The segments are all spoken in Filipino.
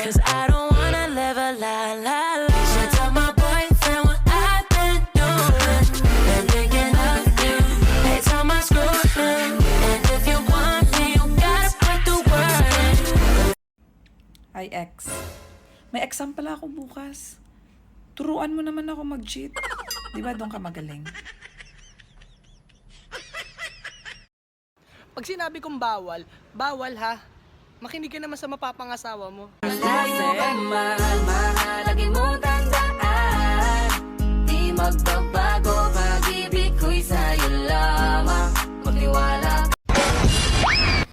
'Cause I don't wanna live a la la la. Should tell my boyfriend what I've been doing. Been thinking of you. Every time I screw him. And if you want me, you gotta put the word in. Hi, ex. May exam pala ako bukas. Turuan mo naman ako mag-cheat. Di ba doon ka magaling? Pag sinabi kong bawal, bawal ha. Makinig ka naman sa mapapangasawa mo. Lagi mo tandaan. Di magbabago. Pag-ibig ko'y sa'yo lamang. Magtiwala.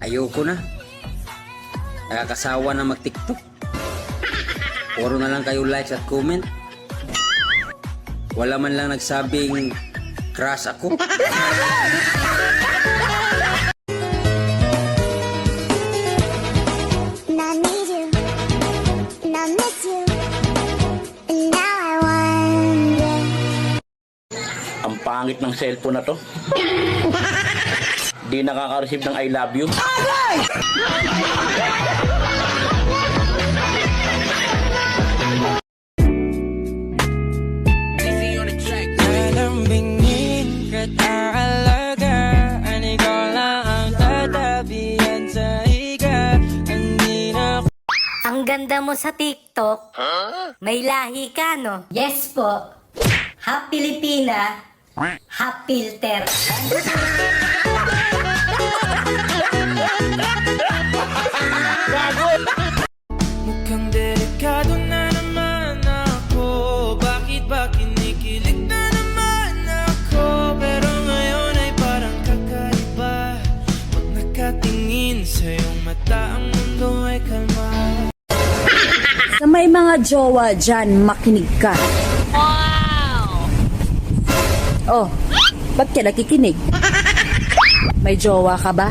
Ayoko na. Nakakasawa na mag-TikTok. Puro na lang kayo likes at comment. Wala man lang nagsabing crush ako. Ang pangit ng cellphone na to. Di nakaka-receive ng I love you. Lalambingin ka't aalagaan. Ikaw lang ang tatabihan sa higa. Hindi na. Ang ganda mo sa TikTok. May lahi ka, no? Yes po. Half Pilipina, half filter. Mukhang delikado na naman ako. Bakit ba kinikilig na naman ako? Pero ngayon ay parang kakaiba. Pag nakatingin sa iyong mata, ang mundo ay kalma. Sa may mga jowa dyan, makinig ka. Wow! Oh, ba't ka nakikinig? May jowa ka ba?